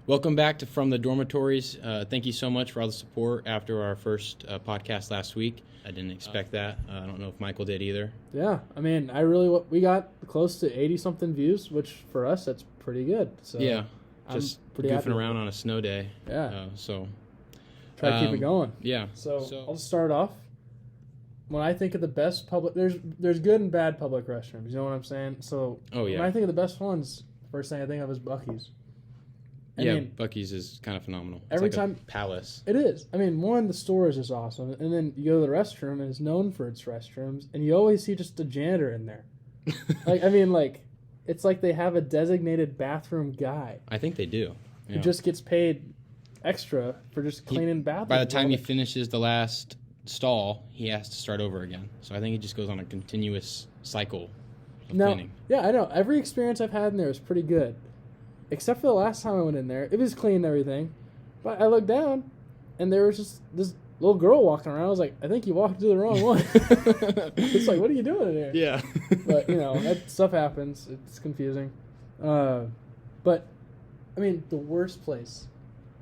Welcome back to From the Dormitories. Thank you so much for all the support after our first podcast last week. I didn't expect that. I don't know if Michael did either. Yeah, I mean, we got close to 80-something views, which for us, that's pretty good. So yeah, just pretty goofing around on a snow day. Yeah. Try to keep it going. Yeah. So I'll start off. When I think of the best public, there's good and bad public restrooms. You know what I'm saying? So when I think of the best ones, first thing I think of is Buc-ee's. I mean, Buc-ee's is kind of phenomenal. It's every like time a palace. It is. I mean, the store is just awesome, and then you go to the restroom, and it's known for its restrooms, and you always see just a janitor in there. It's like they have a designated bathroom guy. I think they do. Yeah. Who just gets paid extra for just cleaning bathrooms. By the time he finishes the last stall, he has to start over again. So I think he just goes on a continuous cycle of cleaning. Yeah, I know. Every experience I've had in there is pretty good. Except for the last time I went in there. It was clean and everything. But I looked down, and there was just this little girl walking around. I was like, I think you walked to the wrong one. It's like, what are you doing in here? Yeah. But, that stuff happens. It's confusing. But, I mean, the worst place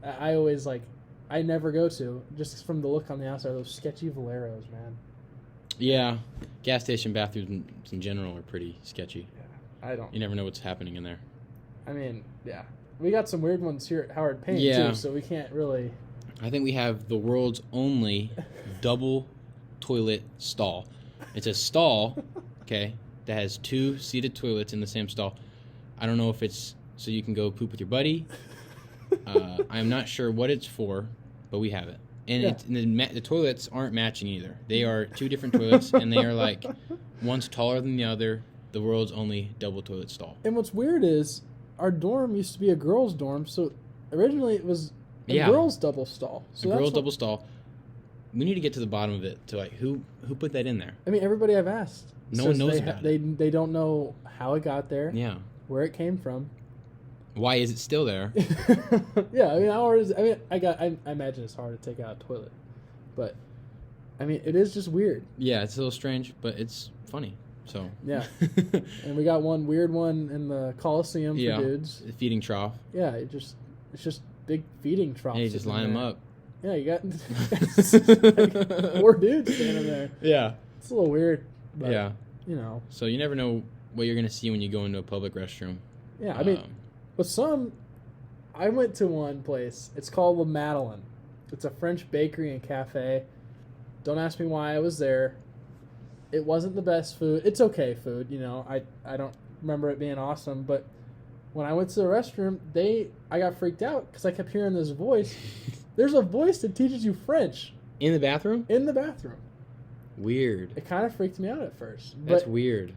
I always, I never go to, just from the look on the outside, those sketchy Valeros, man. Yeah. Gas station bathrooms in general are pretty sketchy. Yeah, You never know what's happening in there. I mean, yeah. We got some weird ones here at Howard Payne, too, so we can't really... I think we have the world's only double toilet stall. It's a stall, okay, that has 2 seated toilets in the same stall. I don't know if it's so you can go poop with your buddy. I'm not sure what it's for, but we have it. And the toilets aren't matching either. They are 2 different toilets, and they are one's taller than the other. The world's only double toilet stall. And what's weird is our dorm used to be a girls' dorm, so originally it was a girls' double stall. So girls' double stall. We need to get to the bottom of it to who put that in there. I mean, everybody I've asked. No one knows about it. They don't know how it got there. Yeah. Where it came from. Why is it still there? Yeah, I mean, I imagine it's hard to take out a toilet, but I mean, it is just weird. Yeah, it's a little strange, but it's funny. So yeah, and we got one weird one in the Coliseum for dudes. The feeding trough. Yeah, it's just big feeding troughs. Yeah, you just line them up. Yeah, you got 4 dudes standing there. Yeah, it's a little weird. But, yeah, So you never know what you're gonna see when you go into a public restroom. Yeah, I mean, with some, I went to one place. It's called La Madeleine. It's a French bakery and cafe. Don't ask me why I was there. It wasn't the best food. It's okay food, I don't remember it being awesome, but when I went to the restroom, I got freaked out because I kept hearing this voice. There's a voice that teaches you French. In the bathroom? In the bathroom. Weird. It kind of freaked me out at first. That's weird.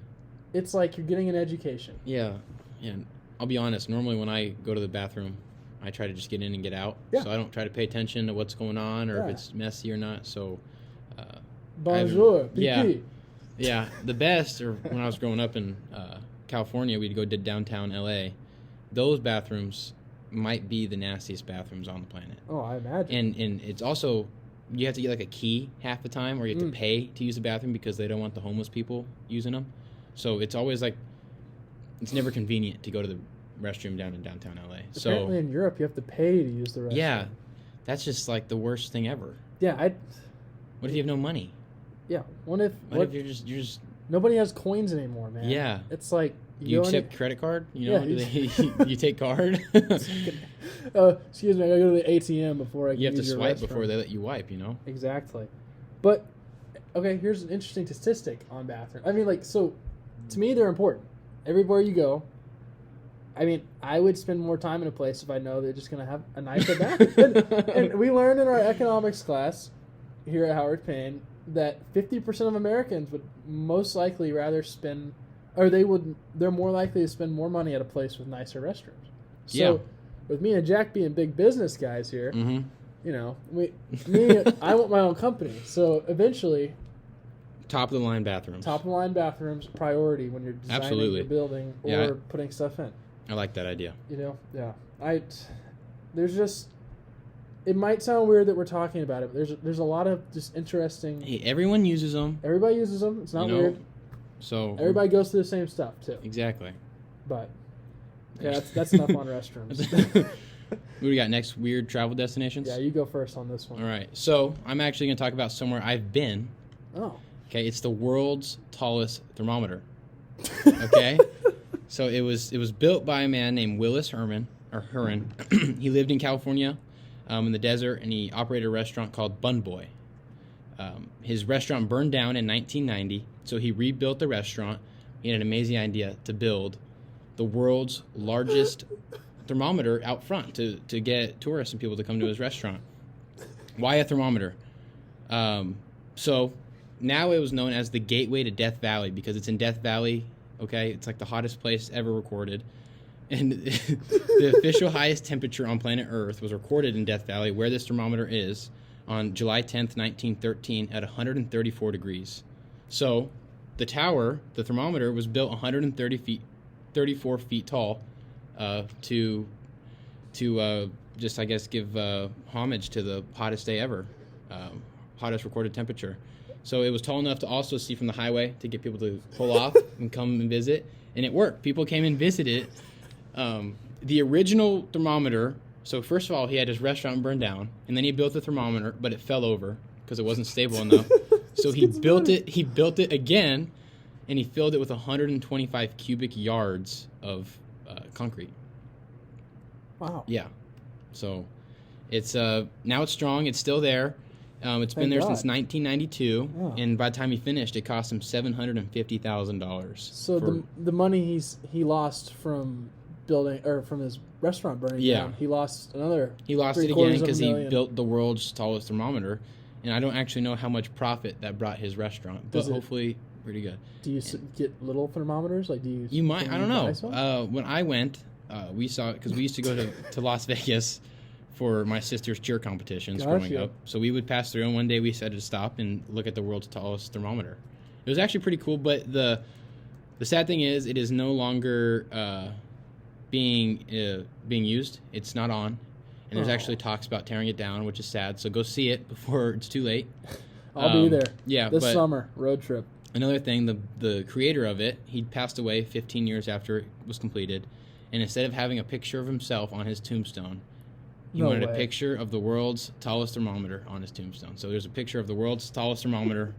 It's like you're getting an education. Yeah. Yeah. I'll be honest. Normally when I go to the bathroom, I try to just get in and get out. Yeah. So I don't try to pay attention to what's going on or if it's messy or not. So, bonjour. Pipi. Yeah. The best, or when I was growing up in California, we'd go to downtown LA. Those bathrooms might be the nastiest bathrooms on the planet. Oh, I imagine. And it's also, you have to get a key half the time, or you have to pay to use the bathroom because they don't want the homeless people using them. So it's always it's never convenient to go to the restroom down in downtown LA. Apparently in Europe you have to pay to use the restroom. Yeah, that's just the worst thing ever. Yeah, What if you have no money? Yeah, what if you're just nobody has coins anymore, man? Yeah, it's like you accept credit card. You take card. Excuse me, I gotta go to the ATM before I can You have to use your swipe restroom. before they let you wipe. Exactly, but okay. Here's an interesting statistic on bathrooms. I mean, so to me they're important. Everywhere you go. I mean, I would spend more time in a place if I know they're just gonna have a nicer bathroom. and we learned in our economics class here at Howard Payne that 50% of Americans would most likely rather spend, or they're more likely to spend more money at a place with nicer restrooms. So, with me and Jack being big business guys here, I want my own company. So eventually, top of the line bathrooms, priority when you're designing a building or putting stuff in. I like that idea. There's just. It might sound weird that we're talking about it, but there's a lot of just interesting... Hey, everyone uses them. Everybody uses them. It's not weird. So everybody goes through the same stuff, too. Exactly. But, yeah, that's enough on restrooms. What do we got next? Weird travel destinations? Yeah, you go first on this one. All right. So I'm actually going to talk about somewhere I've been. Oh. Okay. It's the world's tallest thermometer. Okay. So it was built by a man named Willis Herman. He lived in California, in the desert, and he operated a restaurant called Bun Boy. His restaurant burned down in 1990, so he rebuilt the restaurant. He had an amazing idea to build the world's largest thermometer out front to get tourists and people to come to his restaurant. Why a thermometer? So now it was known as the gateway to Death Valley because it's in Death Valley. Okay, it's like the hottest place ever recorded. And the official highest temperature on planet Earth was recorded in Death Valley, where this thermometer is, on July 10th, 1913, at 134 degrees. So the tower, the thermometer, was built 34 feet tall to just, I guess, give homage to the hottest day ever, hottest recorded temperature. So it was tall enough to also see from the highway to get people to pull off and come and visit. And it worked. People came and visited. The original thermometer, so first of all, he had his restaurant burned down, and then he built the thermometer, but it fell over because it wasn't stable enough. So he built it again, and he filled it with 125 cubic yards of concrete. Wow. Yeah. So it's now it's strong. It's still there. It's been there since 1992, and by the time he finished, it cost him $750,000. So the money he lost from building or from his restaurant burning down, he lost another. He lost it again because he built the world's tallest thermometer, and I don't actually know how much profit that brought his restaurant, but hopefully pretty good. Do you get little thermometers? Like, do you? You might. I don't know. When I went, we saw because we used to go to Las Vegas for my sister's cheer competitions growing up. So we would pass through, and one day we decided to stop and look at the world's tallest thermometer. It was actually pretty cool, but the sad thing is it is no longer being used. It's not on, and there's actually talks about tearing it down, which is sad. So go see it before it's too late. I'll be there. Yeah, this summer road trip. Another thing, the creator of it, he passed away 15 years after it was completed, and instead of having a picture of himself on his tombstone, he wanted a picture of the world's tallest thermometer on his tombstone. So there's a picture of the world's tallest thermometer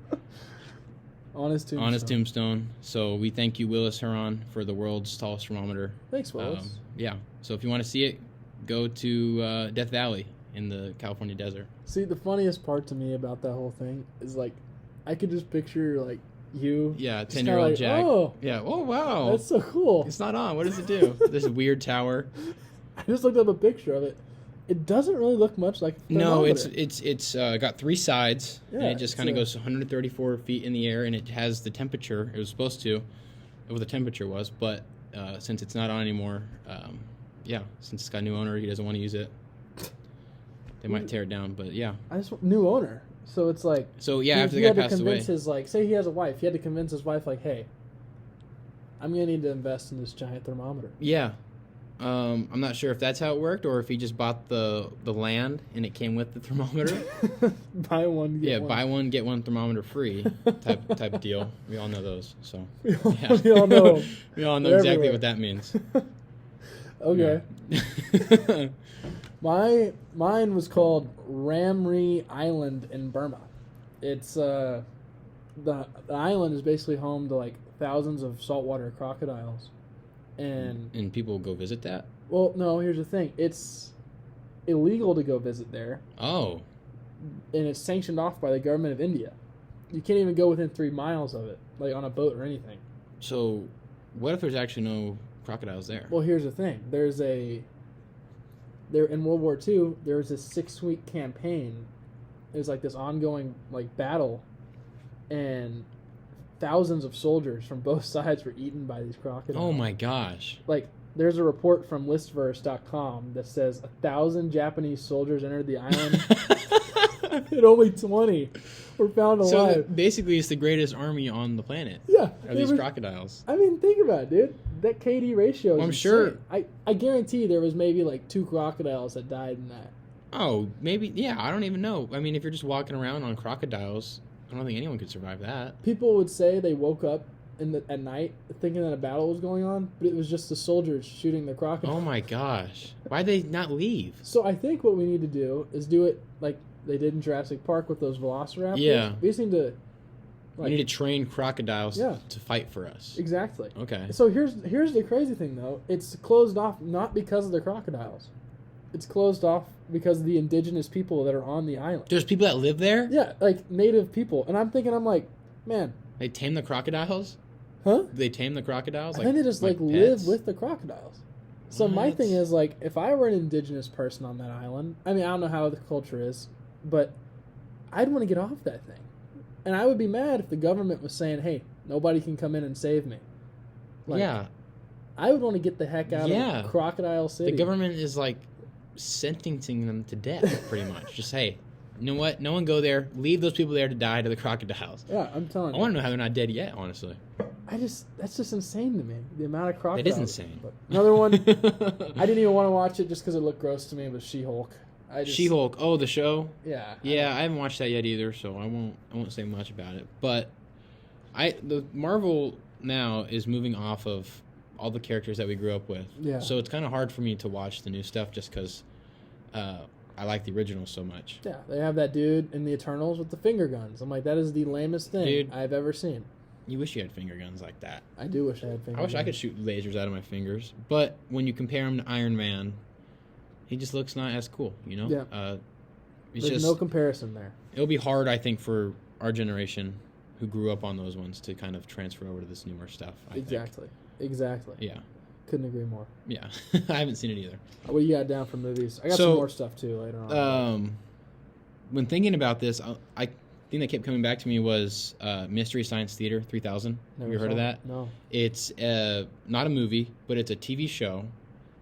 on his tombstone. So we thank you, Willis Herman, for the world's tallest thermometer. Thanks, Willis. Yeah. So if you want to see it, go to Death Valley in the California desert. See, the funniest part to me about that whole thing is, like, I could just picture, like, you. Yeah, 10-year-old Jack. Oh. Yeah. Oh, wow. That's so cool. It's not on. What does it do? This weird tower. I just looked up a picture of it. It doesn't really look much like a thermometer. No, it's got three sides, and it just kind of goes 134 feet in the air, and it has the temperature. It was supposed to, what the temperature was, but since it's not on anymore, since it's got a new owner, he doesn't want to use it. They might tear it down, but yeah. New owner. So it's like... So, yeah, after the guy passed away. Say he has a wife. He had to convince his wife, like, hey, I'm going to need to invest in this giant thermometer. Yeah. I'm not sure if that's how it worked or if he just bought the land and it came with the thermometer. Buy one, get one. Buy one, get one thermometer free type of deal. We all know those. So we all know. We all know exactly what that means. Okay. Yeah. Mine was called Ramri Island in Burma. It's the island is basically home to like thousands of saltwater crocodiles. And people go visit that? Well, no, here's the thing. It's illegal to go visit there. Oh. And it's sanctioned off by the government of India. You can't even go within 3 miles of it, like on a boat or anything. So, what if there's actually no crocodiles there? Well, here's the thing. In World War II, there was this 6-week campaign. It was like this ongoing like battle, and thousands of soldiers from both sides were eaten by these crocodiles. Oh my gosh. Like, there's a report from listverse.com that says 1,000 Japanese soldiers entered the island and only 20 were found alive. So basically it's the greatest army on the planet. Yeah. Are these crocodiles. I mean, think about it, dude. That KD ratio is I'm insane. sure. I guarantee there was maybe like 2 crocodiles that died in that. Oh, maybe. Yeah, I don't even know. I mean, if you're just walking around on crocodiles, I don't think anyone could survive that. People would say they woke up at night thinking that a battle was going on, but it was just the soldiers shooting the crocodile. Oh my gosh. Why'd they not leave? So I think what we need to do is do it like they did in Jurassic Park with those velociraptors. Yeah. We just need to... We need to train crocodiles Yeah. to fight for us. Exactly. Okay. So here's the crazy thing, though. It's closed off not because of the crocodiles. It's closed off because of the indigenous people that are on the island. There's people that live there? Yeah, like native people. And I'm like, man. They tame the crocodiles? Huh? They tame the crocodiles? I think they just, like live pets? with the crocodiles. So my What? thing is, like, if I were an indigenous person on that island, I mean, I don't know how the culture is, but I'd want to get off that thing. And I would be mad if the government was saying, hey, nobody can come in and save me. Like, yeah. I would want to get the heck out of Crocodile City. The government is, like, sentencing them to death, pretty much. Just, hey, you know what? No one go there. Leave those people there to die to the crocodiles. Yeah, I'm telling you. I want to know how they're not dead yet, honestly. That's just insane to me. The amount of crocodiles. It is insane. But another one, I didn't even want to watch it just because it looked gross to me, was She-Hulk. She-Hulk. Oh, the show? Yeah. Yeah, I haven't watched that yet either, so I won't say much about it. But the Marvel now is moving off of all the characters that we grew up with. Yeah. So it's kind of hard for me to watch the new stuff just because I like the original so much. Yeah, they have that dude in the Eternals with the finger guns. I'm like, that is the lamest thing Dude. I've ever seen. You wish you had finger guns like that. I do wish I had finger I wish guns. I could shoot lasers out of my fingers. But when you compare him to Iron Man, he just looks not as cool, you know? Yeah. It's There's just, no comparison there. it'll be hard, I think, for our generation who grew up on those ones to kind of transfer over to this newer stuff. I think. Exactly. Yeah. Couldn't agree more. Yeah. I haven't seen it either. What do you got down for movies? I got So, some more stuff too later on. When thinking about this, I thing that kept coming back to me was Mystery Science Theater 3000. Have you heard of that? No. It's not a movie, but it's a TV show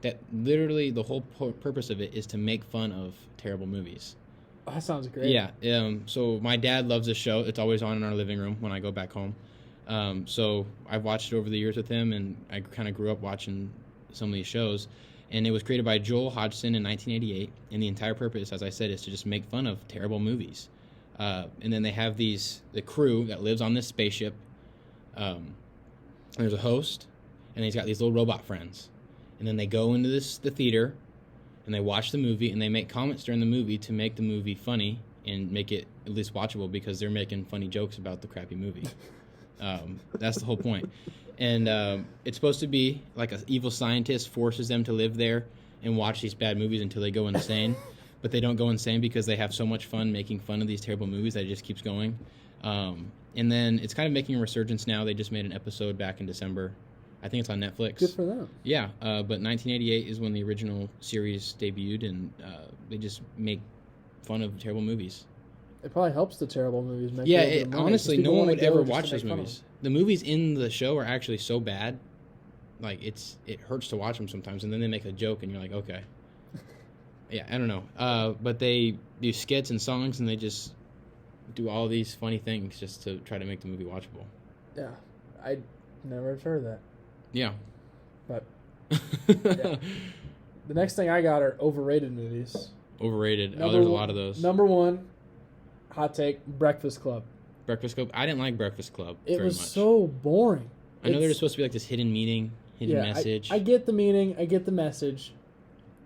that literally the whole purpose of it is to make fun of terrible movies. Oh, that sounds great. Yeah. So my dad loves this show. It's always on in our living room when I go back home. So I've watched it over the years with him, and I kind of grew up watching some of these shows. And it was created by Joel Hodgson in 1988, and the entire purpose, as I said, is to just make fun of terrible movies. And then they have the crew that lives on this spaceship. And there's a host, and he's got these little robot friends. And then they go into the theater, and they watch the movie, and they make comments during the movie to make the movie funny and make it at least watchable because they're making funny jokes about the crappy movie. That's the whole point. And it's supposed to be like an evil scientist forces them to live there and watch these bad movies until they go insane. But they don't go insane because they have so much fun making fun of these terrible movies that it just keeps going. And then it's kind of making a resurgence now. They just made an episode back in December. I think it's on Netflix. Good for them. Yeah, but 1988 is when the original series debuted, and they just make fun of terrible movies. It probably helps the terrible movies make Yeah, a little bit of money, honestly, 'cause no people one wanna would go ever just to watch those make fun of movies. The movies in the show are actually so bad, like it hurts to watch them sometimes, and then they make a joke, and you're like, okay. Yeah, I don't know. But they do skits and songs, and they just do all these funny things just to try to make the movie watchable. Yeah, I never have heard of that. Yeah. But yeah. The next thing I got are overrated movies. Overrated. There's a lot of those. Number one, hot take, Breakfast Club. Breakfast Club. I didn't like Breakfast Club It very was much. so boring. I know there's supposed to be like this hidden meaning, hidden message. I get the meaning. I get the message.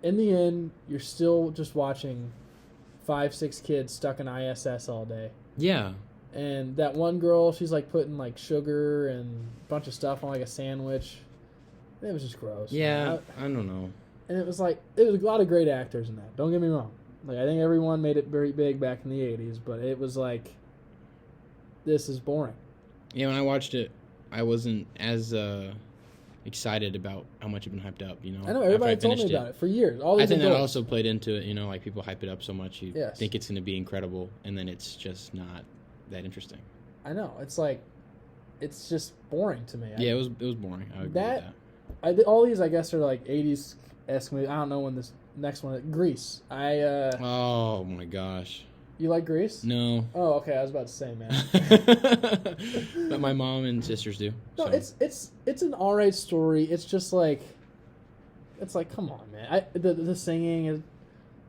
In the end, you're still just watching 5-6 kids stuck in ISS all day. Yeah. And that one girl, she's like putting like sugar and a bunch of stuff on like a sandwich. It was just gross. Yeah, I don't know. And it was like, it was a lot of great actors in that. Don't get me wrong. Like, I think everyone made it very big back in the 80s, but it was like, this is boring. Yeah, when I watched it, I wasn't as excited about how much it had been hyped up, you know? I know, everybody told me about it for years. All these I think that adults. also played into it, you know, like people hype it up so much, you Yes. think it's going to be incredible, and then it's just not that interesting. I know. It's like, it's just boring to me. Yeah, it was boring. I agree with that. All these, I guess, are like 80s-esque movies. I don't know when this next one is. Grease. Oh, my gosh. You like Grease? No. Oh, okay. I was about to say, man. But my mom and sisters do. No, so. it's an alright story. It's just like, it's like, come on, man. The singing is,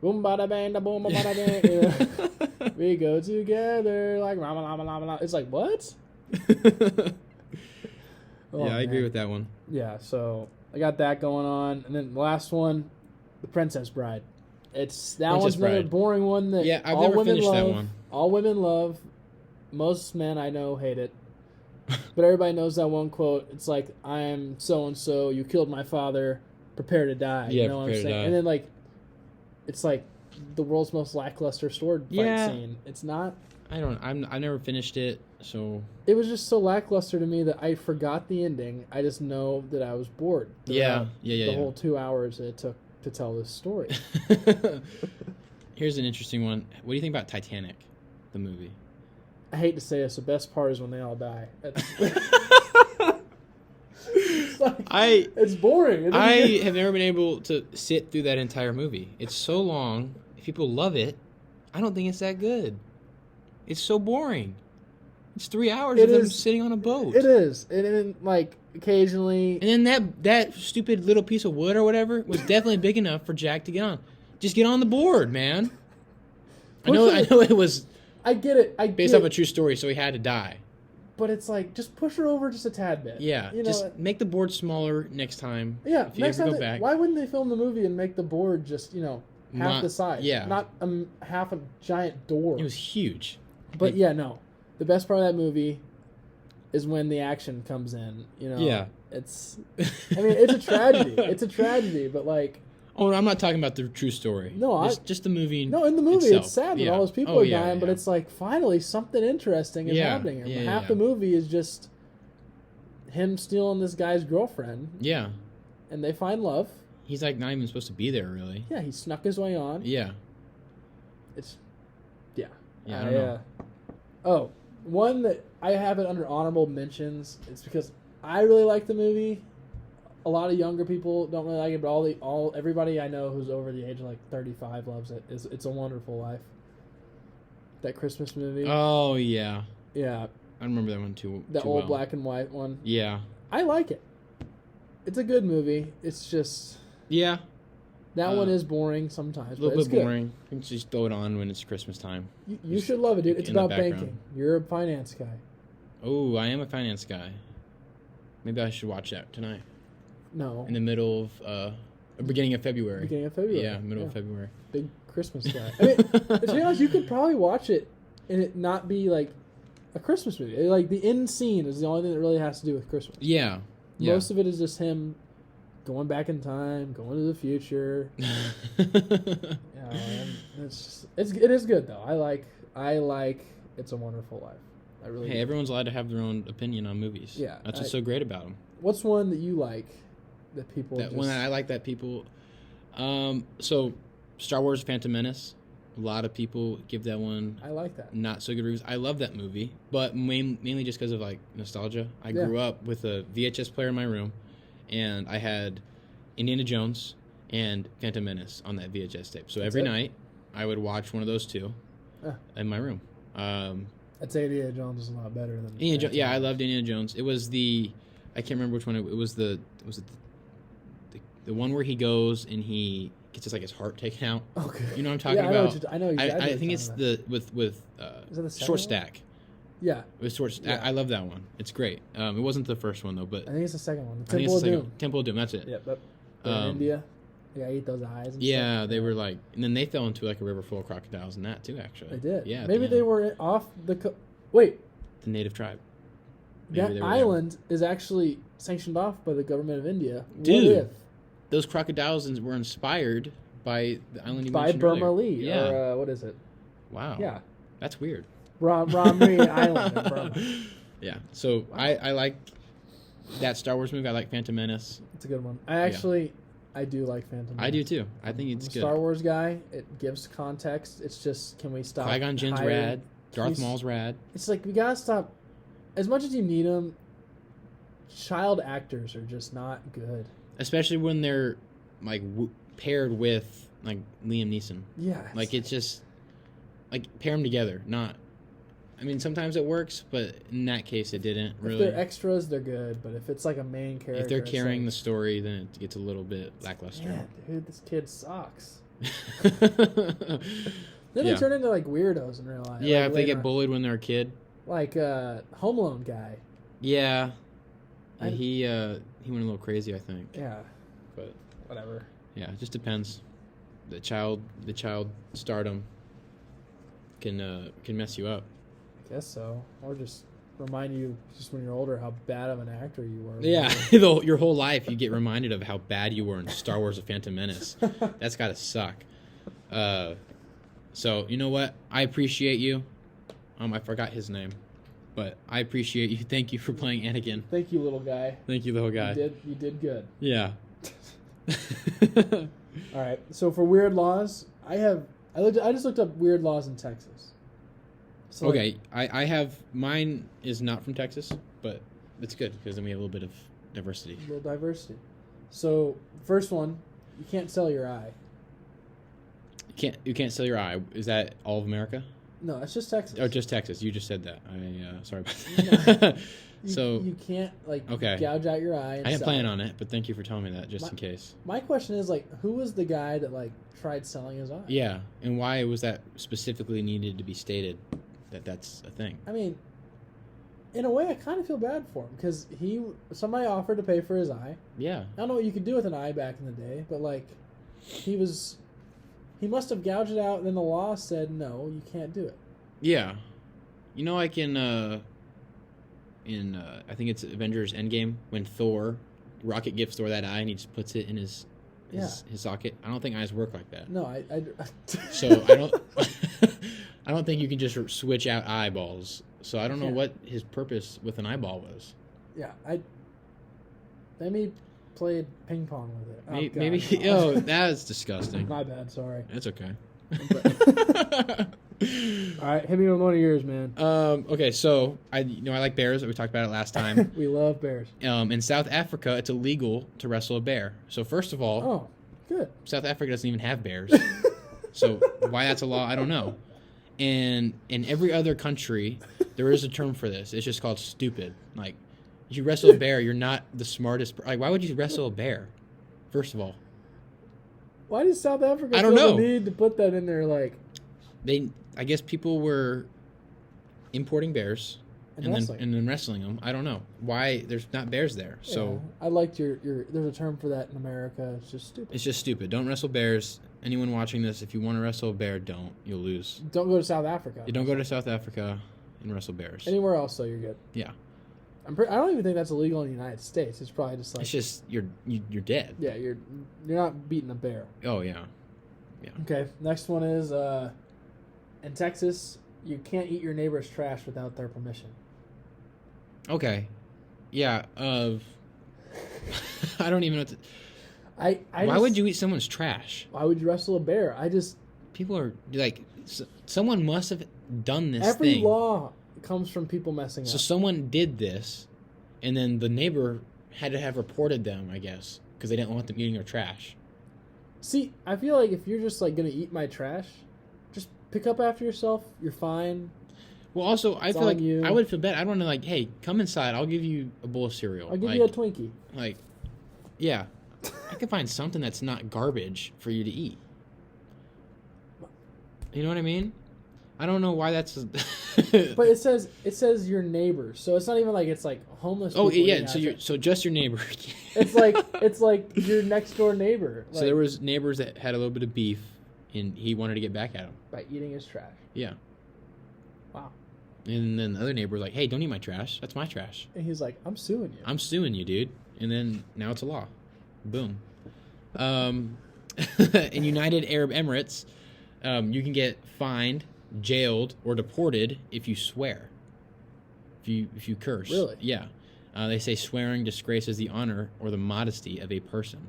boom bada bang da boom bada bang. You know? We go together like rama lama lama lama. It's like, what? Oh, I agree man. with that one. Yeah, so I got that going on, and then the last one, The Princess Bride. That Princess one's another Bride. boring one that Yeah, I've all never women finished love. that one. All women love. Most men I know hate it. But everybody knows that one quote. It's like, I am so-and-so, you killed my father, prepare to die. Yeah, you know what I'm prepare to saying? die. And then, like, it's like the world's most lackluster sword fight Yeah. scene. It's not... I've never finished it, so... It was just so lackluster to me that I forgot the ending. I just know that I was bored. Yeah. The whole 2 hours it took to tell this story. Here's an interesting one. What do you think about Titanic, the movie? I hate to say this, the best part is when they all die. It's like, it's boring. I have never been able to sit through that entire movie. It's so long. If people love it, I don't think it's that good. It's so boring. It's 3 hours of them sitting on a boat. It is. And then, like, occasionally... And then that stupid little piece of wood or whatever was definitely big enough for Jack to get on. Just get on the board, man. I know it was I get it. based off a true story, so he had to die. But it's like, just push her over just a tad bit. Yeah, just make the board smaller next time. Yeah, if you next ever time. go back. Why wouldn't they film the movie and make the board just, half the size? Yeah. Not half a giant door. It was huge. But yeah, no. The best part of that movie is when the action comes in. Yeah. It's a tragedy. It's a tragedy, but like... Oh, I'm not talking about the true story. No, just the movie. No, in the movie, itself. it's sad that all those people are dying, but it's like, finally, something interesting is happening. And half the movie is just him stealing this guy's girlfriend. Yeah. And they find love. He's like not even supposed to be there, really. Yeah, he snuck his way on. Yeah. Yeah, I don't know. Oh, one that I have it under honorable mentions. It's because I really like the movie. A lot of younger people don't really like it, but everybody I know who's over the age of like 35 loves it. It's a Wonderful Life. That Christmas movie. Oh yeah. Yeah. I remember that one too. The old black and white one. Yeah. I like it. It's a good movie. It's just that one is boring sometimes. A little bit boring. You can just throw it on when it's Christmas time. You should love it, dude. It's about banking. You're a finance guy. Oh, I am a finance guy. Maybe I should watch that tonight. No. In the middle of beginning of February. Beginning of February. Yeah, middle of February. Big Christmas guy. I mean, to be honest, you could probably watch it and it not be like a Christmas movie. Like the end scene is the only thing that really has to do with Christmas. Yeah. Most of it is just him going back in time, going to the future. It is good though. I like It's a Wonderful Life. I really. Hey, everyone's allowed to have their own opinion on movies. Yeah, that's what's so great about them. What's one that you like that people? One I like that people. So, Star Wars: Phantom Menace. A lot of people give that one. I like that. Not so good reviews. I love that movie, but mainly just because of like nostalgia. I grew up with a VHS player in my room, and I had Indiana Jones and Phantom Menace on that VHS tape. So every night, I would watch one of those two in my room. I'd say Indiana Jones is a lot better than Indiana Jones. Yeah, I loved Indiana Jones. It was I can't remember which one. It was the one where he goes and he gets his heart taken out. Okay. You know what I'm talking about? I know exactly. I think it's with is that the Short Stack. Yeah. With Short Stack. I love that one. It's great. It wasn't the first one though, but I think it's the second one. The Temple of Doom. Temple of Doom. That's it. Yep. In India. Yeah, eat those eyes. And stuff. They were and then they fell into a river full of crocodiles in that too. Actually, they did. Yeah, maybe they were off wait. The native tribe. That island is actually sanctioned off by the government of India. Dude, what if? Those crocodiles were inspired by the island you by mentioned Burma earlier. Lee. Yeah. Or what is it? Wow. Yeah. That's weird. Ramri Island in Burma. Yeah. So I like that Star Wars movie. I like Phantom Menace. It's a good one. I do like Phantom Menace. I do too. I think it's good. Star Wars guy. It gives context. It's just, can we stop? Qui-Gon Jinn's rad. Darth Maul's rad. It's like, we gotta stop. As much as you need them, child actors are just not good. Especially when they're paired with Liam Neeson. Yeah. It's just pair them together. Sometimes it works, but in that case, it didn't really. If they're extras, they're good, but if it's a main character, if they're carrying the story, then it gets a little bit lackluster. Yeah, dude, this kid sucks. Then they turn into weirdos in real life. Yeah, if they get bullied when they're a kid. Home Alone guy. Yeah. He went a little crazy, I think. Yeah, But whatever. yeah, it just depends. The child stardom can mess you up. Guess so, or just remind you just when you're older how bad of an actor you were. Yeah, your whole life you get reminded of how bad you were in Star Wars: The Phantom Menace. That's gotta suck. So you know what? I appreciate you. I forgot his name, but I appreciate you. Thank you for playing Anakin. Thank you, little guy. Thank you, little guy. You did good. Yeah. All right. So for weird laws, I just looked up weird laws in Texas. So Okay, I have mine is not from Texas, but it's good because then we have a little bit of diversity. A little diversity. So first one, you can't sell your eye. You can't sell your eye. Is that all of America? No, it's just Texas. Oh, just Texas. You just said that. Sorry about that. You can't gouge out your eye. And I didn't sell plan it. on it, but thank you for telling me that just in case. My question is who was the guy that tried selling his eye? Yeah, and why was that specifically needed to be stated that that's a thing? I mean, in a way, I kind of feel bad for him because somebody offered to pay for his eye. Yeah. I don't know what you could do with an eye back in the day, but he must have gouged it out, and then the law said no, you can't do it. Yeah, like in I think it's Avengers Endgame when Rocket gives Thor that eye and he just puts it in his socket. I don't think eyes work like that. No, I So I don't I don't think you can just switch out eyeballs. So I don't know what his purpose with an eyeball was. Yeah, maybe played ping pong with it. Maybe that's disgusting. My bad, sorry. That's okay. All right, hit me with one of yours, man. Okay, so I like bears. We talked about it last time. We love bears. In South Africa, it's illegal to wrestle a bear. So first of all, good. South Africa doesn't even have bears. So why that's a law, I don't know. And in every other country, there is a term for this. It's just called stupid. Like, if you wrestle a bear, you're not the smartest. Why would you wrestle a bear? First of all, why does South Africa I don't know. The need to put that in there? I guess people were importing bears and then wrestling them. I don't know why there's not bears there. Yeah, so I liked your. There's a term for that in America. It's just stupid. It's just stupid. Don't wrestle bears. Anyone watching this, if you want to wrestle a bear, don't. You'll lose. Don't go to South Africa. You don't go to South Africa and wrestle bears. Anywhere else, though, you're good. Yeah. I don't even think that's illegal in the United States. It's probably just it's just you're dead. Yeah, you're not beating a bear. Oh yeah. Yeah. Okay. Next one is in Texas, you can't eat your neighbor's trash without their permission. Okay. Yeah. I don't even know what to... Why would you eat someone's trash? Why would you wrestle a bear? People are someone must have done this every thing. law comes from people messing up. So someone did this, and then the neighbor had to have reported them, I guess, because they didn't want them eating their trash. See, I feel like if you're just gonna eat my trash, just pick up after yourself. You're fine. Well, also, I feel like I would feel bad. I'd want to hey, come inside. I'll give you a bowl of cereal. I'll give you a Twinkie. Yeah. I could find something that's not garbage for you to eat. You know what I mean? I don't know why that's... But it says your neighbor, so it's not even it's homeless people. Oh, yeah, so just your neighbor. it's like your next door neighbor. So there was neighbors that had a little bit of beef, and he wanted to get back at him. By eating his trash. Yeah. Wow. And then the other neighbor was like, hey, don't eat my trash. That's my trash. And he's like, I'm suing you. I'm suing you, dude. And then now it's a law. Boom. In United Arab Emirates, you can get fined, jailed, or deported if you swear. If you curse. Really? Yeah. They say swearing disgraces the honor or the modesty of a person.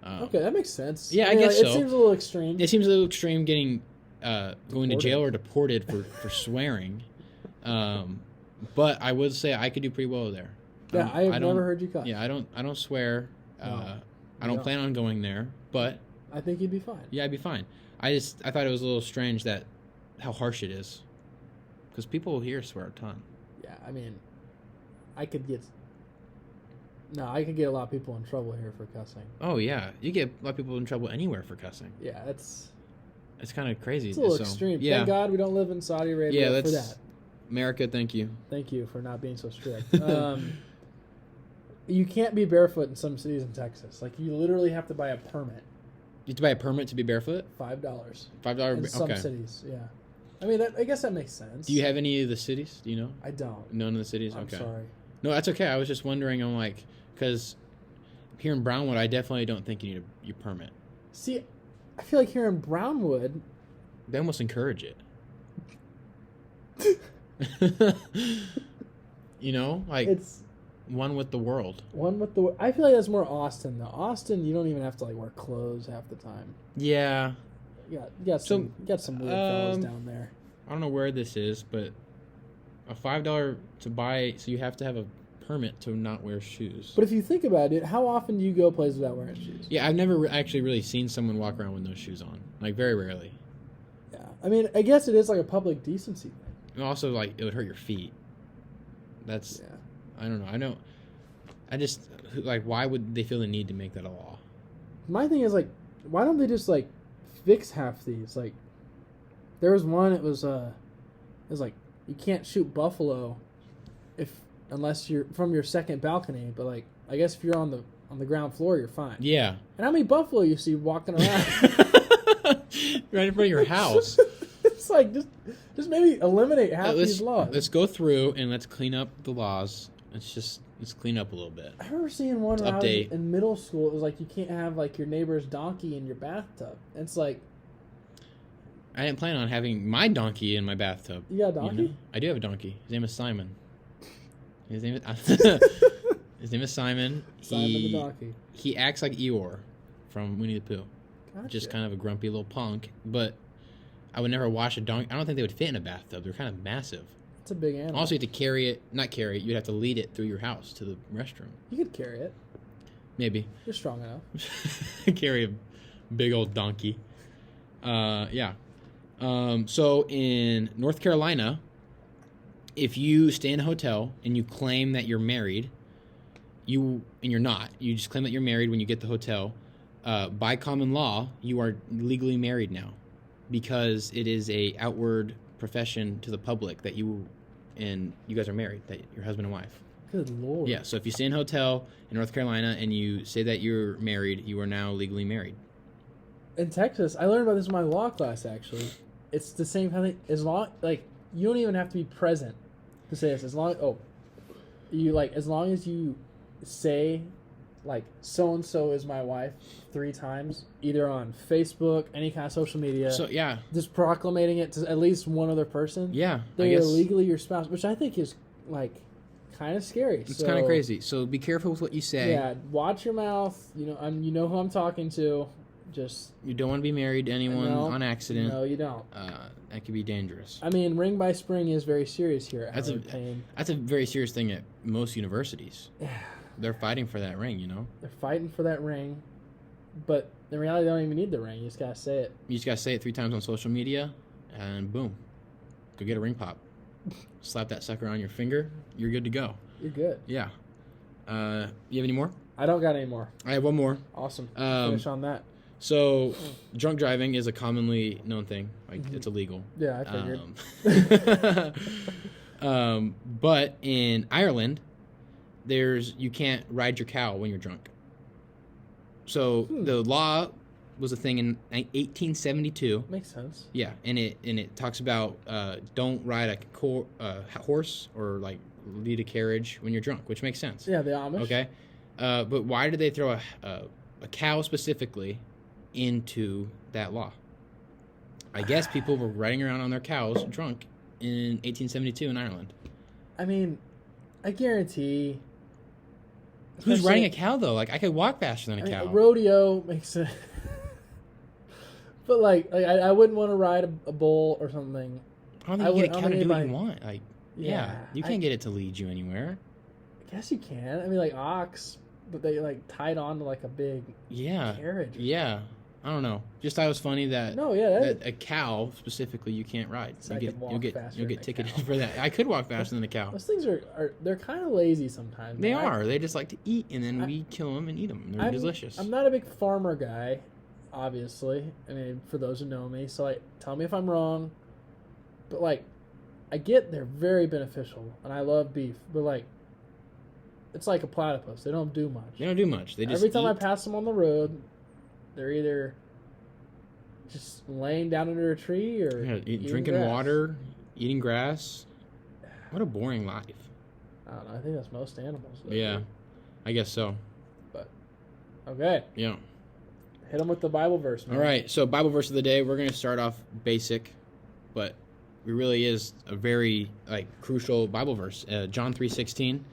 Okay, that makes sense. Yeah, I guess so. It seems a little extreme. It seems a little extreme getting going to jail or deported for swearing. But I would say I could do pretty well there. Yeah, I've never heard you cuss. Yeah, I don't swear. No, I don't plan on going there, but I think you'd be fine. Yeah, I'd be fine. I thought it was a little strange how harsh it is, because people here swear a ton. Yeah, I mean, I could get a lot of people in trouble here for cussing. Oh yeah, you get a lot of people in trouble anywhere for cussing. Yeah, it's kind of crazy. It's a little extreme. Yeah. Thank God we don't live in Saudi Arabia for that. America, thank you. Thank you for not being so strict. You can't be barefoot in some cities in Texas. Like, you literally have to buy a permit. You have to buy a permit to be barefoot? $5. $5. In some cities, yeah. I mean, I guess that makes sense. Do you have any of the cities? Do you know? I don't. None of the cities? I'm okay. sorry. No, that's okay. I was just wondering, I'm like, because here in Brownwood, I definitely don't think you need your permit. See, I feel like here in Brownwood... They almost encourage it. You know? Like, it's one with the world. I feel like that's more Austin, though. Austin, you don't even have to, like, wear clothes half the time. Yeah. You got some weird fellas down there. I don't know where this is, but a $5 to buy, so you have to have a permit to not wear shoes. But if you think about it, how often do you go places without wearing shoes? Yeah, I've never actually really seen someone walk around with no shoes on. Like, very rarely. Yeah. I mean, I guess it is like a public decency thing. And also, like, it would hurt your feet. That's... Yeah. I don't know. I just... Like, why would they feel the need to make that a law? My thing is, like, why don't they just, like, fix half these? Like, there was one, it was like, you can't shoot buffalo unless you're from your second balcony, but, like, I guess if you're on the ground floor, you're fine. Yeah. And how many buffalo you see walking around? Right in front of your house. It's like, just maybe eliminate half these laws. Let's go through and let's clean up the laws. Let's clean up a little bit. I remember seeing one when I was in middle school. It was like, you can't have, like, your neighbor's donkey in your bathtub. And it's like... I didn't plan on having my donkey in my bathtub. You got a donkey? You know? I do have a donkey. His name is Simon. His name is Simon. Simon the donkey. He acts like Eeyore from Winnie the Pooh. Gotcha. Just kind of a grumpy little punk. But I would never wash a donkey. I don't think they would fit in a bathtub. They're kind of massive. It's a big animal. Also, you have to not carry it, you'd have to lead it through your house to the restroom. You could carry it. Maybe. You're strong enough. Carry a big old donkey. Yeah. So in North Carolina, if you stay in a hotel and you claim that you're married, and you're not, you just claim that you're married when you get the hotel, by common law, you are legally married now because it is a outward profession to the public that you guys are married, that you're husband and wife. Good Lord. Yeah, so if you stay in a hotel in North Carolina and you say that you're married, you are now legally married. In Texas, I learned about this in my law class, actually. It's the same kind of thing. As long, like, you don't even have to be present to say this. As long as you say, like, so-and-so is my wife 3 times, either on Facebook, any kind of social media. So, yeah. Just proclamating it to at least one other person. Yeah. They are legally your spouse, which I think is, like, kind of scary. It's kind of crazy. So be careful with what you say. Yeah, watch your mouth. You know who I'm talking to. You don't want to be married to anyone on accident. No, you don't. That could be dangerous. I mean, ring by spring is very serious here at That's Payne. That's a very serious thing at most universities. They're fighting for that ring, you know? They're fighting for that ring, but in reality, they don't even need the ring. You just gotta say it. You just gotta say it 3 times on social media, and boom. Go get a ring pop. Slap that sucker on your finger. You're good to go. You're good. Yeah. You have any more? I don't got any more. I have one more. Awesome. Finish on that. So, drunk driving is a commonly known thing. Like, it's illegal. Yeah, I figured. But in Ireland, you can't ride your cow when you're drunk. So the law was a thing in 1872. Makes sense. Yeah, and it talks about don't ride a horse or like lead a carriage when you're drunk, which makes sense. Yeah, the Amish. Okay, but why did they throw a cow specifically into that law? I guess people were riding around on their cows drunk in 1872 in Ireland. I mean, I guarantee. Who's riding a cow though? Like, I could walk faster than a cow. Rodeo makes sense. But like I wouldn't want to ride a bull or something. I don't think you get a cow to do what you want. Like, yeah, you can't get it to lead you anywhere. I guess you can. I mean, like ox, but they like tied on to like a big carriage. Yeah. I don't know. Just thought it was funny that that a cow specifically you can't ride. So you'll get ticketed for that. I could walk faster than a cow. Those things they're kind of lazy sometimes. They are. They just like to eat, and then we kill them and eat them. They're delicious. I'm not a big farmer guy, obviously. I mean, for those who know me, so like, tell me if I'm wrong. But like, I get they're very beneficial, and I love beef. But like, it's like a platypus. They don't do much. They don't do much. They just every time I eat. pass them on the road, they're either just laying down under a tree or Drinking grass. water, eating grass. What a boring life. I don't know. I think that's most animals. Though, Yeah, dude. I guess so. But okay, Yeah. hit them with the Bible verse, man. All right. So Bible verse of the day. We're gonna start off basic, but it really is a very crucial Bible verse. John 3:16.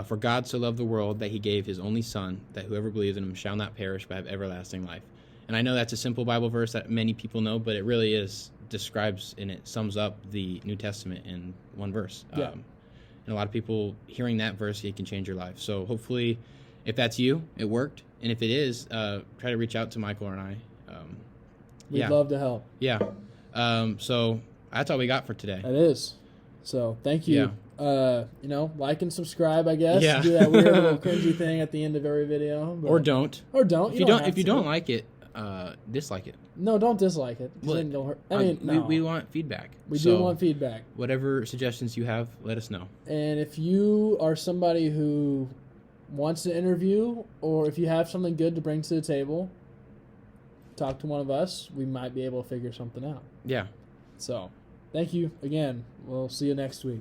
For God so loved the world that he gave his only Son, that whoever believes in him shall not perish but have everlasting life. And I know that's a simple Bible verse that many people know, but it really describes and it sums up the New Testament in one verse. Yeah. And a lot of people hearing that verse, it can change your life. So hopefully, if that's you, it worked. And if it is, try to reach out to Michael and I. We'd love to help. Yeah. So that's all we got for today. That is. So thank you. Yeah. Like and subscribe, I guess. Yeah. Do that weird little cringy thing at the end of every video. Or don't. Or don't. If you don't like it, dislike it. No, don't dislike it. Well, Then you'll hurt. I mean, no. we want feedback. We do want feedback. Whatever suggestions you have, let us know. And if you are somebody who wants to interview, or if you have something good to bring to the table, talk to one of us. We might be able to figure something out. Yeah. So, thank you again. We'll see you next week.